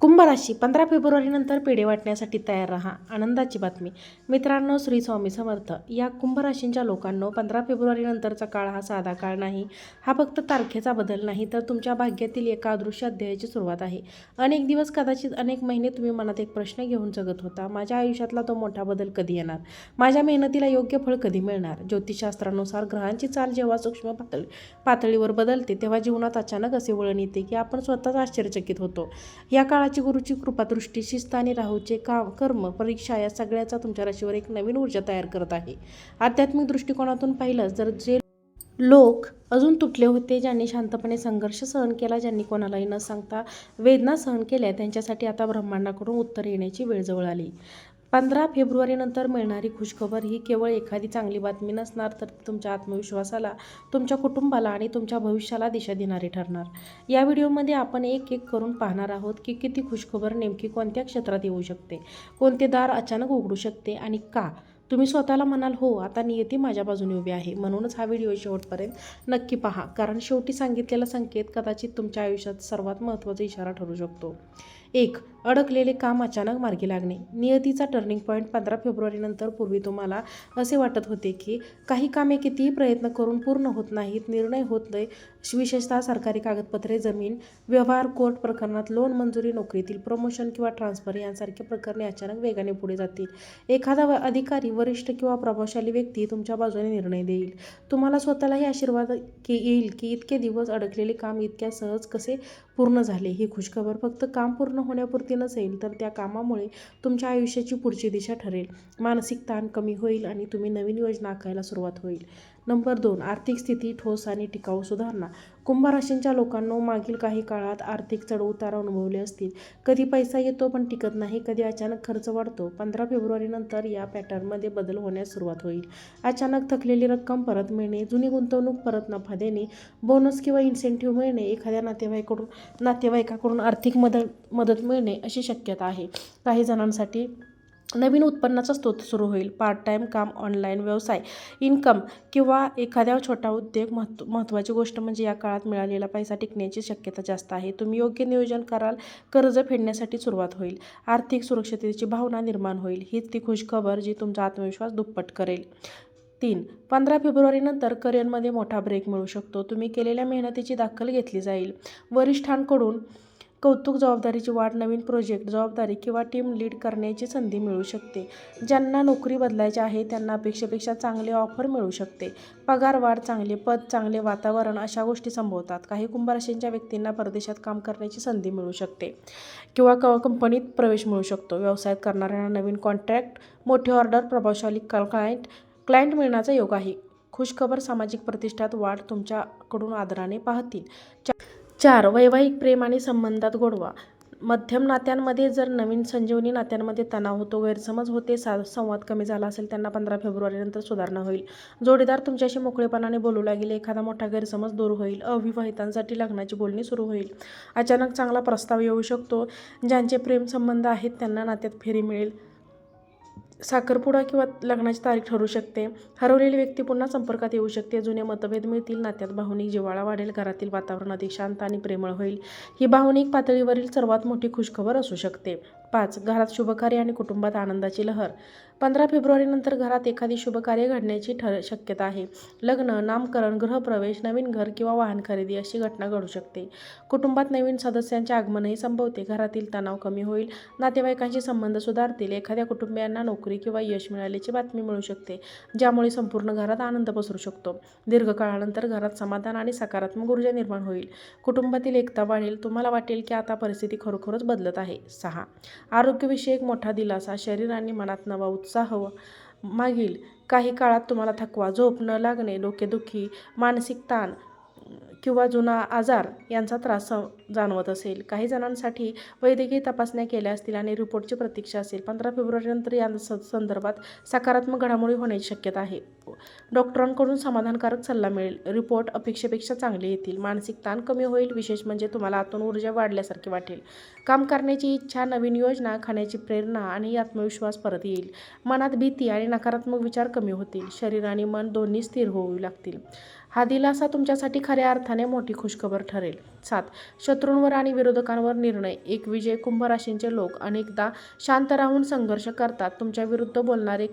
कुंभ राशी 15 फेब्रुवारीनंतर पेढे वाटण्यासाठी तयार राहा. आनंदाची बातमी मित्रांनो, श्री स्वामी समर्थ. या कुंभ राशींच्या लोकांनो, 15 फेब्रुवारीनंतरचा काळ हा साधा काळ नाही. हा फक्त तारखेचा बदल नाही, तर तुमच्या भाग्यातील एका अदृश्य अध्यायाची सुरुवात आहे. अनेक दिवस, कदाचित अनेक महिने तुम्ही मनात एक प्रश्न घेऊन जगत होता. माझ्या आयुष्यातला तो मोठा बदल कधी येणार? माझ्या मेहनतीला योग्य फळ कधी मिळणार? ज्योतिषशास्त्रानुसार ग्रहांची चाल जेव्हा सूक्ष्म पातळीवर बदलते, तेव्हा जीवनात अचानक असे वळण येते की आपण स्वतःच आश्चर्यचकित होतो. या काळाची गुरुची कृपादृष्टी, शिस्त आणि राहूचे कर्म परीक्षा या सगळ्याचा तुमच्या राशीवर एक नवीन ऊर्जा तयार करत आहे. आध्यात्मिक दृष्टिकोनातून पाहिलं तर जे लोक अजून तुटले होते, ज्यांनी शांतपणे संघर्ष सहन केला, ज्यांनी कोणालाही न सांगता वेदना सहन केल्या, त्यांच्यासाठी आता ब्रह्मांडाकडून उत्तर येण्याची वेळ जवळ आली. 15 फेब्रुवारीनंतर मिळणारी खुशखबर ही केवळ एखादी चांगली बातमी नसणार, तर तुमच्या आत्मविश्वासाला, तुमच्या कुटुंबाला आणि तुमच्या भविष्याला दिशा देणारी ठरणार. या व्हिडिओमध्ये आपण एक एक करून पाहणार आहोत की किती खुशखबर नेमकी कोणत्या क्षेत्रात येऊ शकते, कोणते दार अचानक उघडू शकते आणि का. तुम्ही स्वतःला म्हणाल, हो, आता नियती माझ्या बाजूने उभी आहे. म्हणूनच हा व्हिडिओ शेवटपर्यंत नक्की पहा, कारण शेवटी सांगितलेला संकेत कदाचित तुमच्या आयुष्यात सर्वात महत्त्वाचा इशारा ठरू शकतो. 1. अडकलेले काम अचानक मार्गी लागणे. नियतीचा टर्निंग पॉईंट 15 फेब्रुवारीनंतर. पूर्वी तुम्हाला असे वाटत होते की काही कामे कितीही प्रयत्न करून पूर्ण होत नाहीत, निर्णय होत नाही, विशेषतः सरकारी कागदपत्रे, जमीन व्यवहार, कोर्ट प्रकरणात लोन मंजुरी, नोकरीतील प्रमोशन किंवा ट्रान्सफर यांसारखे प्रकरणे अचानक वेगाने पुढे जातील. एखादा अधिकारी, वरिष्ठ किंवा प्रभावशाली व्यक्ती तुमच्या बाजूने निर्णय देईल. तुम्हाला स्वतःलाही आशीर्वाद येईल की इतके दिवस अडकलेले काम इतक्या सहज कसे पूर्ण झाले. ही खुशखबर फक्त काम पूर्ण होण्यापुरती नसेल, तर त्या कामामुळे तुमच्या आयुष्याची पुढची दिशा ठरेल. मानसिक ताण कमी होईल आणि तुम्ही नवीन योजना आखायला सुरुवात होईल. नंबर 2. आर्थिक स्थिती ठोस आणि टिकाऊ सुधारणा. कुंभ राशींच्या लोकांनो, मागील काही काळात आर्थिक चढउतार अनुभवले असतील. कधी पैसा येतो पण टिकत नाही, कधी अचानक खर्च वाढतो. 15 फेब्रुवारीनंतर या पॅटर्नमध्ये बदल होण्यास सुरुवात होईल. अचानक थकलेली रक्कम परत मिळणे, जुनी गुंतवणूक परत नफा देणे, बोनस किंवा इन्सेंटिव्ह मिळणे, एखाद्या नातेवाईकाकडून आर्थिक मदत मिळणे अशी शक्यता आहे. काही जणांसाठी नवीन उत्पन्नाचा स्रोत सुरू होईल. पार्ट टाइम काम, ऑनलाईन व्यवसाय, इन्कम किंवा एखाद्या छोटा उद्योग. महत्त्वाची गोष्ट म्हणजे या काळात मिळालेला पैसा टिकण्याची शक्यता जास्त आहे. तुम्ही योग्य नियोजन कराल, कर्ज फेडण्यासाठी सुरुवात होईल, आर्थिक सुरक्षिततेची भावना निर्माण होईल. हीच ती खुशखबर जी तुमचा आत्मविश्वास दुप्पट करेल. 3. 15 फेब्रुवारीनंतर करिअरमध्ये मोठा ब्रेक मिळू शकतो. तुम्ही केलेल्या मेहनतीची दखल घेतली जाईल. वरिष्ठांकडून कौतुक, जबाबदारीची वाढ, नवीन प्रोजेक्ट, जबाबदारी किंवा टीम लीड करण्याची संधी मिळू शकते. ज्यांना नोकरी बदलायची आहे त्यांना अपेक्षेपेक्षा चांगले ऑफर मिळू शकते. पगार वाढ, चांगले पद, चांगले वातावरण अशा गोष्टी संभवतात. काही कुंभ राशींच्या व्यक्तींना परदेशात काम करण्याची संधी मिळू शकते किंवा कंपनीत प्रवेश मिळू शकतो. व्यवसायात करणाऱ्यांना नवीन कॉन्ट्रॅक्ट, मोठी ऑर्डर, प्रभावशाली क्लायंट मिळण्याचा योग आहे. खुशखबर, सामाजिक प्रतिष्ठात वाढ, तुमच्याकडून आदराने पाहतील. 4. वैवाहिक प्रेम आणि संबंधात गोडवा. मध्यम नात्यांमध्ये जर नवीन संजीवनी, नात्यांमध्ये तणाव होतो, गैरसमज होते, संवाद कमी झाला असेल, त्यांना 15 फेब्रुवारीनंतर सुधारणा होईल. जोडीदार तुमच्याशी मोकळेपणाने बोलू लागेल, एखादा मोठा गैरसमज दूर होईल. अविवाहितांसाठी लग्नाची बोलणी सुरू होईल. अचानक चांगला प्रस्ताव येऊ शकतो. ज्यांचे प्रेमसंबंध आहेत त्यांना नात्यात फेरी मिळेल. साखरपुडा किंवा लग्नाची तारीख ठरू शकते. हरवलेली व्यक्ती पुन्हा संपर्कात येऊ शकते. जुने मतभेद मिळतील. नात्यात भावनिक जिव्हाळा वाढेल. घरातील वातावरण अधिक शांत आणि प्रेमळ होईल. ही भावनिक पातळीवरील सर्वात मोठी खुशखबर असू शकते. 5. घरात शुभकार्य आणि कुटुंबात आनंदाची लहर. 15 फेब्रुवारीनंतर घरात एखादी शुभकार्य घडण्याची शक्यता आहे. लग्न, नामकरण, गृहप्रवेश, नवीन घर किंवा वाहन खरेदी अशी घटना घडू शकते. कुटुंबात नवीन सदस्यांचे आगमनही संभवते. घरातील तणाव कमी होईल. नातेवाईकांशी संबंध सुधारतील. एखाद्या कुटुंबियांना नोकरी किंवा यश मिळाल्याची बातमी मिळू शकते, ज्यामुळे संपूर्ण घरात आनंद पसरू शकतो. दीर्घकाळानंतर घरात समाधान आणि सकारात्मक ऊर्जा निर्माण होईल. कुटुंबातील एकता वाढेल. तुम्हाला वाटेल की आता परिस्थिती खरोखरच बदलत आहे. 6. आरोग्यविषयक मोठा दिलासा. शरीर आणि मनात नवा उत्साह. मागील काही काळात तुम्हाला थकवा, झोप न लागणे, डोकेदुखी, मानसिक ताण किंवा जुना आजार यांचा त्रास जाणवत असेल. काही जणांसाठी वैद्यकीय तपासण्या केल्या असतील आणि रिपोर्टची प्रतीक्षा असेल. 15 फेब्रुवारीनंतर या संदर्भात सकारात्मक घडामोडी होण्याची शक्यता आहे. डॉक्टरांकडून समाधानकारक सल्ला मिळेल. रिपोर्ट अपेक्षेपेक्षा चांगले येतील. मानसिक ताण कमी होईल. विशेष म्हणजे तुम्हाला आतून ऊर्जा वाढल्यासारखी वाटेल. काम करण्याची इच्छा, नवीन योजना, खाण्याची प्रेरणा आणि आत्मविश्वास परत येईल. मनात भीती आणि नकारात्मक विचार कमी होतील. शरीर आणि मन दोन्ही स्थिर होऊ लागतील. हा दिलासा तुमच्यासाठी खऱ्या अर्थाने मोठी खुशखबर ठरेल. 7. शत्रूंवर आणि विरोधकांवर निर्णय. एक विजय. कुंभ राशींचे लोक अनेकदा शांत राहून संघर्ष करतात. तुमच्या विरुद्ध बोलणारे,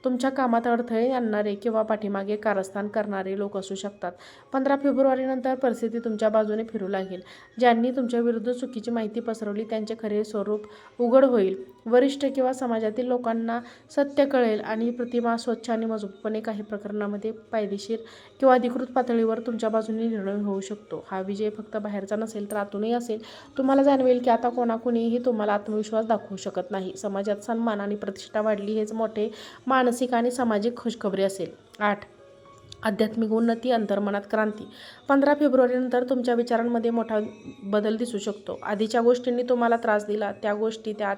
तुमच्या कामात अडथळे आणणारे किंवा पाठीमागे कारस्थान करणारे लोक असू शकतात. 15 फेब्रुवारीनंतर परिस्थिती तुमच्या बाजूने फिरू लागेल. ज्यांनी तुमच्या विरुद्ध चुकीची माहिती पसरवली त्यांचे खरे स्वरूप उघड होईल. वरिष्ठ किंवा समाजातील लोकांना सत्य कळेल आणि प्रतिमा स्वच्छ आणि मजबूतपणे काही प्रकरणांमध्ये कायदेशीर किंवा अधिकृत पातळीवर तुमच्या बाजूने निर्णय होऊ शकतो. हा विजय फक्त बाहेरचा नसेल तर आतूनही असेल. तुम्हाला जाणवेल की आता कोणीही तुम्हाला आत्मविश्वास दाखवू शकत नाही. समाजात सन्मान आणि प्रतिष्ठा वाढली. हेच मोठे मानसिक आणि सामाजिक खुशखबरी असेल. 8. आध्यात्मिक उन्नती. अंतर्मनात क्रांती. 15 फेब्रुवारीनंतर तुमच्या विचारांमध्ये मोठा बदल दिसू शकतो. आधीच्या गोष्टींनी तुम्हाला त्रास दिला त्या गोष्टी त्या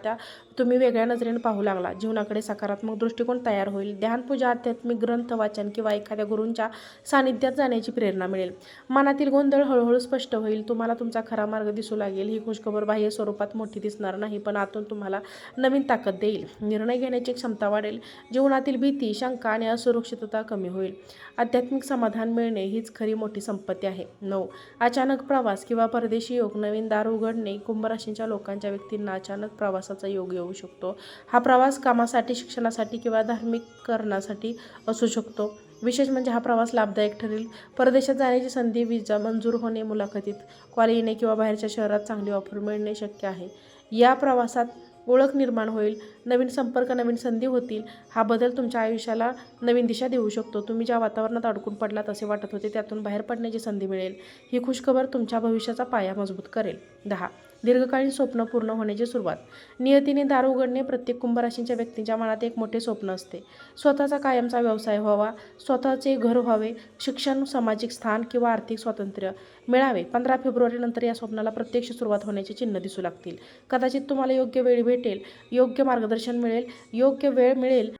तुम्ही वेगळ्या नजरेने पाहू लागला. जीवनाकडे सकारात्मक दृष्टिकोन तयार होईल. ध्यानपूजा, आध्यात्मिक ग्रंथ वाचन किंवा एखाद्या गुरूंच्या सानिध्यात जाण्याची प्रेरणा मिळेल. मनातील गोंधळ हळूहळू स्पष्ट होईल. तुम्हाला तुमचा खरा मार्ग दिसू लागेल. ही खुशखबर बाह्य स्वरूपात मोठी दिसणार नाही पण आतून तुम्हाला नवीन ताकद देईल. निर्णय घेण्याची क्षमता वाढेल. जीवनातील भीती, शंका आणि असुरक्षितता कमी होईल. आध्यात्मिक समाधान मिळणे हीच खरी मोठी संपत्ती आहे. 9. अचानक प्रवास किंवा परदेशी योग. नवीन दार उघडणे. कुंभ राशींच्या लोकांच्या व्यक्तींना अचानक प्रवासाचा योग येऊ शकतो. हा प्रवास कामासाठी, शिक्षणासाठी किंवा धार्मिक कारणासाठी असू शकतो. विशेष म्हणजे हा प्रवास लाभदायक ठरेल. परदेशात जाण्याची संधी, व्हिसा मंजूर होणे, मुलाखतीत कॉल येणे किंवा बाहेरच्या शहरात चांगली ऑफर मिळणे शक्य आहे. या प्रवासात ओळख निर्माण होईल. नवीन संपर्क, नवीन संधी होतील. हा बदल तुमच्या आयुष्याला नवीन दिशा देऊ शकतो. तुम्ही ज्या वातावरणात अडकून पडलात असे वाटत होते त्यातून बाहेर पडण्याची संधी मिळेल. ही खुशखबर तुमच्या भविष्याचा पाया मजबूत करेल. 10. दीर्घकालीन स्वप्न पूर्ण होण्याची सुरुवात. नियतीने दार उघडणे. प्रत्येक कुंभ राशींच्या व्यक्तींच्या मनात एक मोठे स्वप्न असते. स्वतःचा कायमचा व्यवसाय व्हावा, स्वतःचे घर व्हावे, शिक्षण, सामाजिक स्थान किंवा आर्थिक स्वातंत्र्य मिळावे. 15 फेब्रुवारीनंतर या स्वप्नाला प्रत्यक्ष सुरुवात होण्याची चिन्ह दिसू लागतील. कदाचित तुम्हाला योग्य वेळ भेटेल, योग्य मार्गदर्शन मिळेल, योग्य वेळ मिळेल.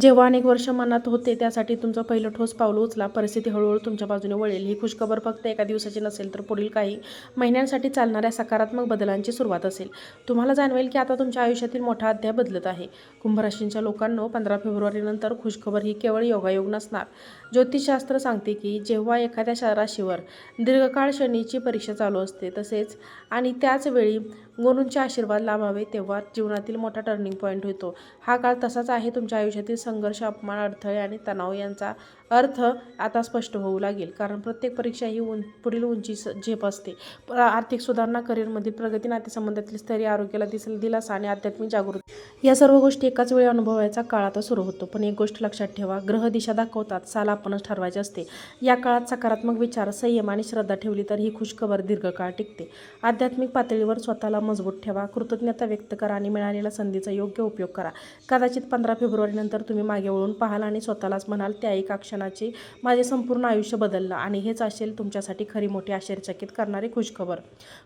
जेव्हा अनेक वर्ष मनात होते त्यासाठी तुमचं पहिलं ठोस पाऊल उचला. परिस्थिती हळूहळू तुमच्या बाजूने वळेल. ही खुशखबर फक्त एका दिवसाची नसेल तर पुढील काही महिन्यांसाठी चालणाऱ्या सकारात्मक बदलांची सुरुवात असेल. तुम्हाला जाणवेल की आता तुमच्या आयुष्यातील मोठा अध्याय बदलत आहे. कुंभ राशींच्या लोकांनो, 15 फेब्रुवारीनंतर खुशखबर ही केवळ योगायोग नसणार. ज्योतिषशास्त्र सांगते की जेव्हा एखाद्या राशीवर दीर्घकाळ शनीची परीक्षा चालू असते तसेच आणि त्याच वेळी गुरूंचे आशीर्वाद लाभावे तेव्हा जीवनातील मोठा टर्निंग पॉईंट होतो. हा काळ तसाच आहे. तुमच्या आयुष्यातील संघर्ष, अपमान, अडथळे आणि तणाव यांचा अर्थ आता स्पष्ट होऊ लागेल. कारण प्रत्येक परीक्षा ही पुढील उंची झेप असते. आर्थिक सुधारणा, करिअरमधील प्रगती, नातेसंबंधातील स्थैर्य, आरोग्याला दिलासा आणि आध्यात्मिक जागृती या सर्व गोष्टी एकाच वेळी अनुभवायचा काळ आता सुरू होतो. पण एक गोष्ट लक्षात ठेवा, ग्रह दिशा दाखवतात, साल आपणच ठरवायचे असते. या काळात सकारात्मक विचार, संयम आणि श्रद्धा ठेवली तर ही खुशखबर दीर्घकाळ टिकते. आध्यात्मिक पातळीवर स्वतःला मजबूत ठेवा, कृतज्ञता व्यक्त करा आणि मिळालेल्या संधीचा योग्य उपयोग करा. कदाचित 15 फेब्रुवारीनंतर तुम्ही मागे वळून पाहाल आणि स्वतःलाच म्हणाल, त्या एका क्षणाचे माझे संपूर्ण आयुष्य बदललं. आणि हेच असेल तुमच्यासाठी खरी मोठी आश्चर्यचकित करणारी खुशखबर.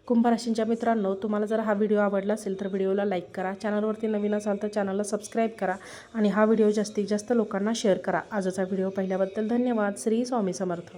कुंभ राशींच्या मित्रांनो, तुम्हाला जर हा व्हिडिओ आवडला असेल तर व्हिडिओला लाईक करा. चॅनलवरती नवीन असाल तर चॅनलला सबस्क्राईब करा आणि हा व्हिडिओ जास्तीत जास्त लोकांना शेअर करा. आजचा व्हिडिओ पाहिल्याबद्दल धन्यवाद. श्री स्वामी समर्थ.